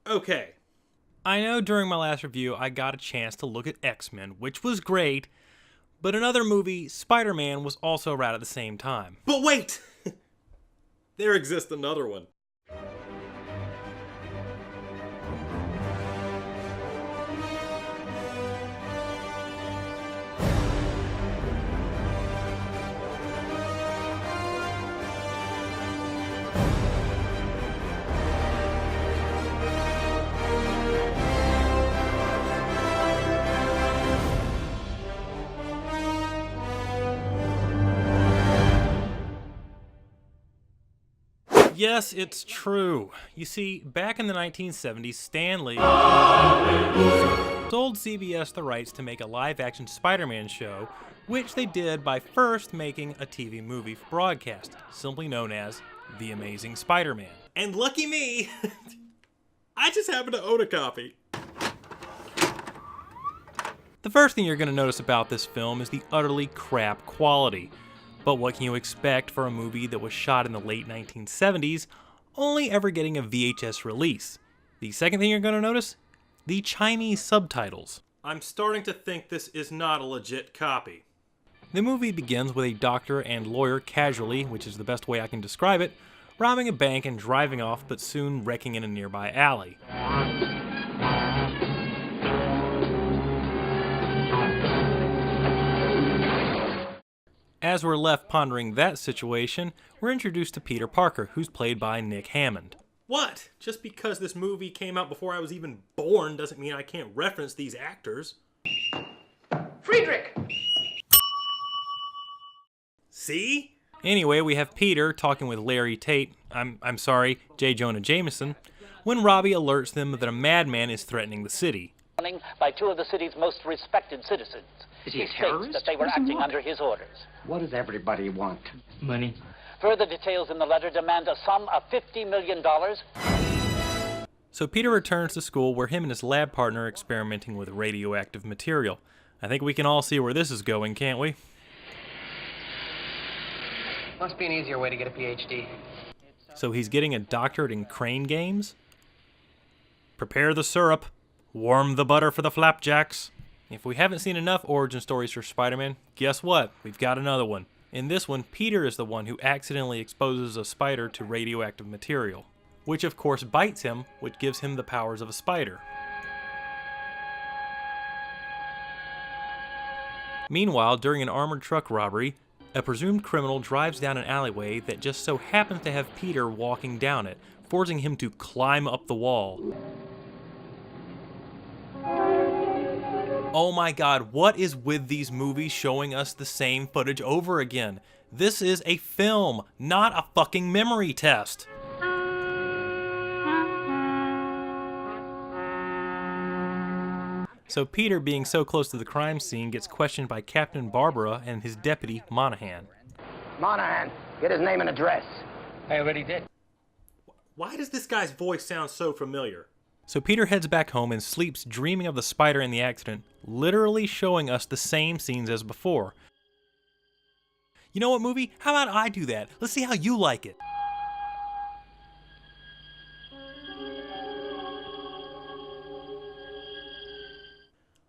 Okay, I know during my last review I got a chance to look at X-Men, which was great, but another movie, Spider-Man, was also around at the same time. But wait! There exists another one. Yes, it's true. You see, back in the 1970s, Stan Lee sold CBS the rights to make a live-action Spider-Man show, which they did by first making a TV movie for broadcast, simply known as The Amazing Spider-Man. And lucky me, I just happen to own a copy. The first thing you're going to notice about this film is the utterly crap quality. But what can you expect for a movie that was shot in the late 1970s, only ever getting a VHS release? The second thing you're going to notice? The Chinese subtitles. I'm starting to think this is not a legit copy. The movie begins with a doctor and lawyer casually, which is the best way I can describe it, robbing a bank and driving off, but soon wrecking in a nearby alley. As we're left pondering that situation, we're introduced to Peter Parker, who's played by Nick Hammond. What? Just because this movie came out before I was even born doesn't mean I can't reference these actors. Friedrich! See? Anyway, we have Peter talking with Larry Tate, J. Jonah Jameson, when Robbie alerts them that a madman is threatening the city. By two of the city's most respected citizens. Is he a States terrorist? that they were acting under his orders. What does everybody want? Money. Further details in the letter demand a sum of $50 million. So Peter returns to school where him and his lab partner are experimenting with radioactive material. I think we can all see where this is going, can't we? Must be an easier way to get a PhD. So he's getting a doctorate in crane games? Prepare the syrup. Warm the butter for the flapjacks. If we haven't seen enough origin stories for Spider-Man, guess what? We've got another one. In this one, Peter is the one who accidentally exposes a spider to radioactive material, which of course bites him, which gives him the powers of a spider. Meanwhile, during an armored truck robbery, a presumed criminal drives down an alleyway that just so happens to have Peter walking down it, forcing him to climb up the wall. Oh my god, what is with these movies showing us the same footage over again? This is a film, not a fucking memory test. So Peter, being so close to the crime scene, gets questioned by Captain Barbara and his deputy, Monahan. Monahan, get his name and address. I already did. Why does this guy's voice sound so familiar? So Peter heads back home and sleeps dreaming of the spider in the accident, literally showing us the same scenes as before. You know what, movie? How about I do that? Let's see how you like it.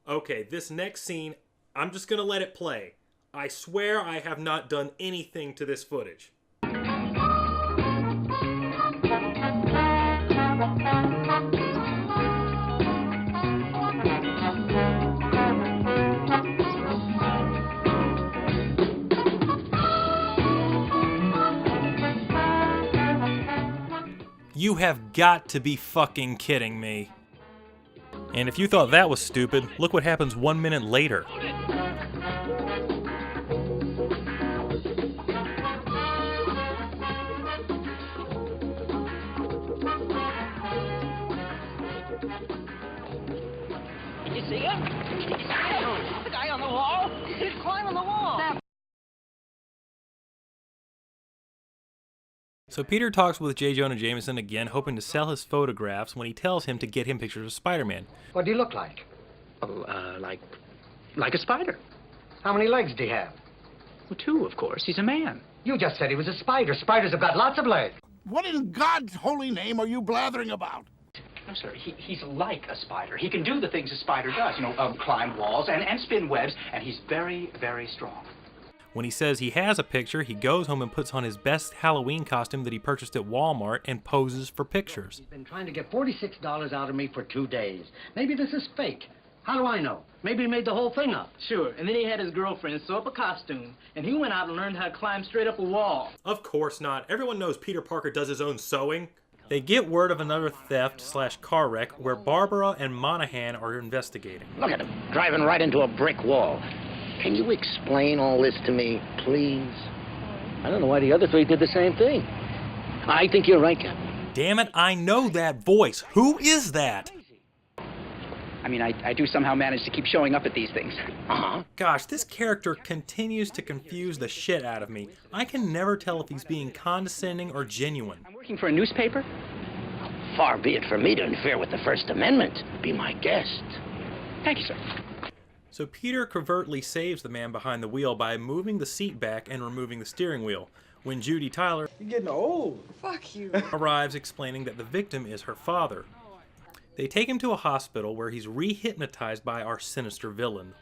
Okay, this next scene, I'm just gonna let it play. I swear I have not done anything to this footage. You have got to be fucking kidding me. And if you thought that was stupid, look what happens 1 minute later. Did you see him? Did you see him? The guy on the wall? He's climbing the wall. So Peter talks with J. Jonah Jameson again, hoping to sell his photographs when he tells him to get him pictures of Spider-Man. What do you look like? Oh, like a spider. How many legs do you have? Well, two, of course. He's a man. You just said he was a spider. Spiders have got lots of legs. What in God's holy name are you blathering about? No, sir, he's like a spider. He can do the things a spider does, you know, climb walls and spin webs, and he's very, very strong. When he says he has a picture, he goes home and puts on his best Halloween costume that he purchased at Walmart and poses for pictures. He's been trying to get $46 out of me for 2 days. Maybe this is fake. How do I know? Maybe he made the whole thing up. Sure, and then he had his girlfriend sew up a costume, and he went out and learned how to climb straight up a wall. Of course not. Everyone knows Peter Parker does his own sewing. They get word of another theft/car wreck where Barbara and Monahan are investigating. Look at him, driving right into a brick wall. Can you explain all this to me, please? I don't know why the other three did the same thing. I think you're right, Captain. Damn it, I know that voice. Who is that? I mean, I do somehow manage to keep showing up at these things. Gosh, this character continues to confuse the shit out of me. I can never tell if he's being condescending or genuine. I'm working for a newspaper. Far be it from me to interfere with the First Amendment. Be my guest. Thank you, sir. So Peter covertly saves the man behind the wheel by moving the seat back and removing the steering wheel. When Judy Tyler You're getting old. Fuck you. arrives explaining that the victim is her father. They take him to a hospital where he's re-hypnotized by our sinister villain.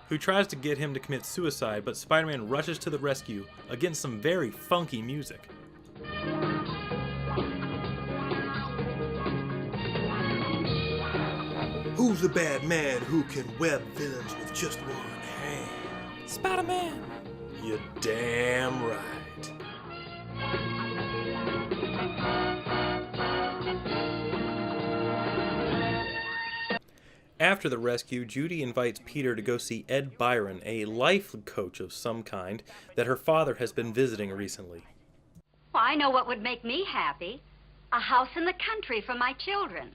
Who tries to get him to commit suicide, but Spider-Man rushes to the rescue against some very funky music. Who's the bad man who can web villains with just one hand? Spider-Man! You're damn right. After the rescue, Judy invites Peter to go see Ed Byron, a life coach of some kind that her father has been visiting recently. Well, I know what would make me happy. A house in the country for my children.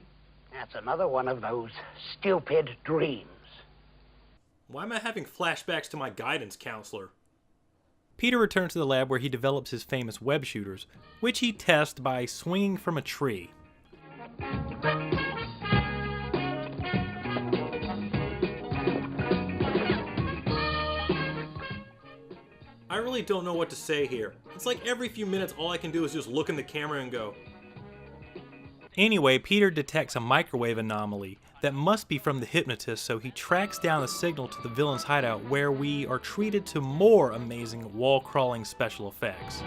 That's another one of those stupid dreams. Why am I having flashbacks to my guidance counselor? Peter returns to the lab where he develops his famous web shooters, which he tests by swinging from a tree. I really don't know what to say here. It's like every few minutes all I can do is just look in the camera and go. Anyway, Peter detects a microwave anomaly that must be from the hypnotist, so he tracks down the signal to the villain's hideout where we are treated to more amazing wall-crawling special effects.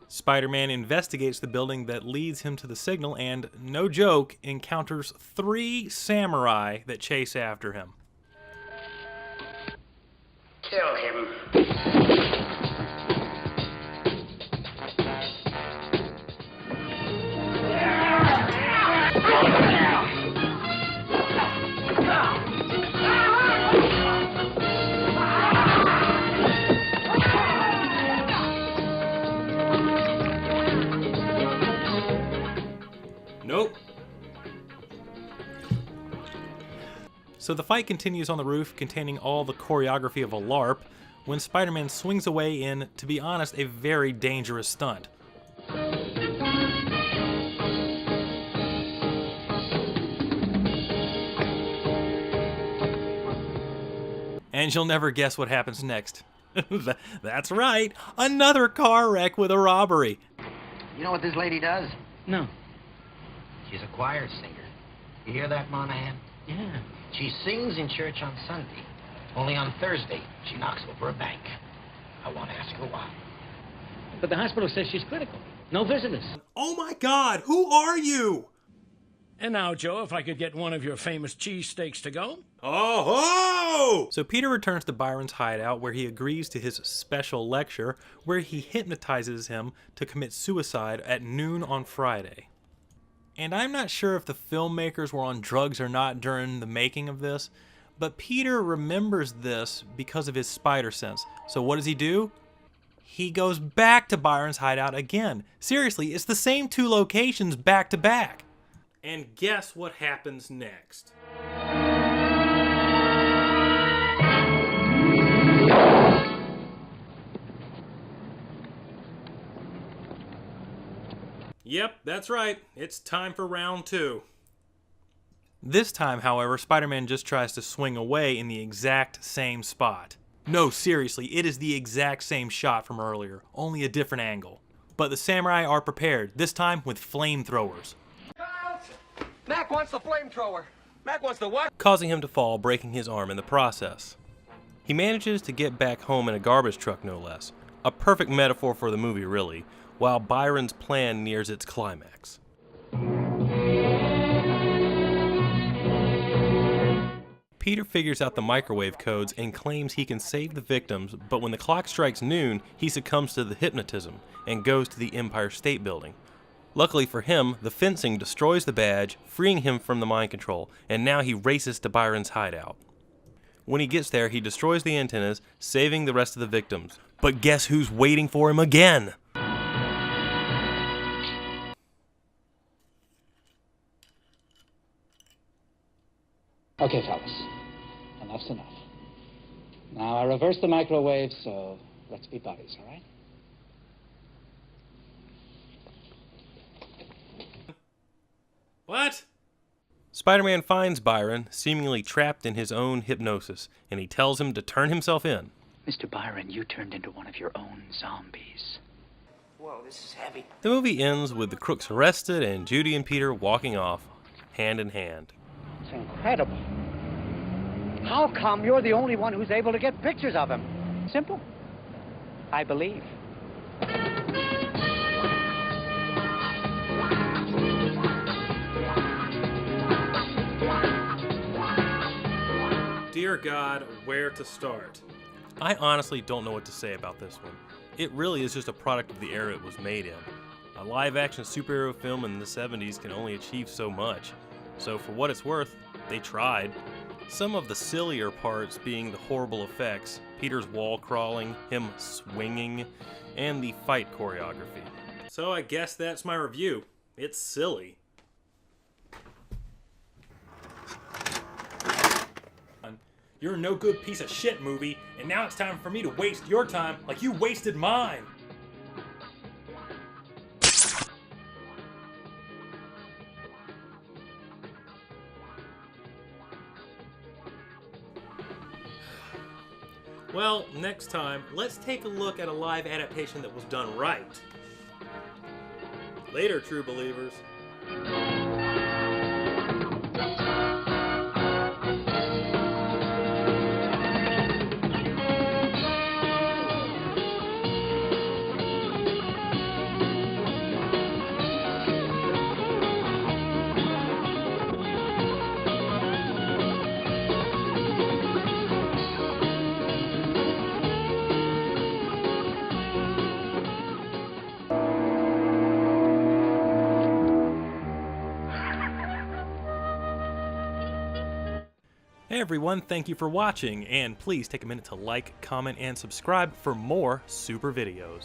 Spider-Man investigates the building that leads him to the signal and, no joke, encounters 3 samurai that chase after him. Kill him. Nope. So the fight continues on the roof, containing all the choreography of a LARP, when Spider-Man swings away in, to be honest, a very dangerous stunt. And you'll never guess what happens next. That's right, another car wreck with a robbery. You know what this lady does? No. She's a choir singer. You hear that, Monahan? Yeah. She sings in church on Sunday. Only on Thursday, she knocks over a bank. I want to ask her why. But the hospital says she's critical. No visitors. Oh my God, who are you? And now, Joe, if I could get one of your famous cheesesteaks to go? Oh-ho! So Peter returns to Byron's hideout where he agrees to his special lecture where he hypnotizes him to commit suicide at noon on Friday. And I'm not sure if the filmmakers were on drugs or not during the making of this, but Peter remembers this because of his spider sense. So what does he do? He goes back to Byron's hideout again. Seriously, it's the same 2 locations back to back. And guess what happens next? Yep, that's right. It's time for round 2. This time, however, Spider-Man just tries to swing away in the exact same spot. No, seriously, it is the exact same shot from earlier, only a different angle. But the samurai are prepared, this time with flamethrowers. Mac wants the flamethrower. Mac wants the what? Causing him to fall, breaking his arm in the process. He manages to get back home in a garbage truck, no less. A perfect metaphor for the movie, really, while Byron's plan nears its climax. Peter figures out the microwave codes and claims he can save the victims, but when the clock strikes noon, he succumbs to the hypnotism and goes to the Empire State Building. Luckily for him, the fencing destroys the badge, freeing him from the mind control, and now he races to Byron's hideout. When he gets there, he destroys the antennas, saving the rest of the victims. But guess who's waiting for him again? Okay, fellas. Enough's enough. Now, I reversed the microwave, so let's be buddies, all right? What? Spider-Man finds Byron, seemingly trapped in his own hypnosis, and he tells him to turn himself in. Mr. Byron, you turned into one of your own zombies. Whoa, this is heavy. The movie ends with the crooks arrested and Judy and Peter walking off, hand in hand. It's incredible. How come you're the only one who's able to get pictures of him? Simple. I believe. Dear God, where to start? I honestly don't know what to say about this one. It really is just a product of the era it was made in. A live-action superhero film in the 70s can only achieve so much. So for what it's worth, they tried. Some of the sillier parts being the horrible effects, Peter's wall crawling, him swinging, and the fight choreography. So I guess that's my review. It's silly. You're a no good piece of shit movie, and now it's time for me to waste your time like you wasted mine. Well, next time, let's take a look at a live adaptation that was done right. Later, true believers. Hey everyone, thank you for watching, and please take a minute to like, comment, and subscribe for more super videos.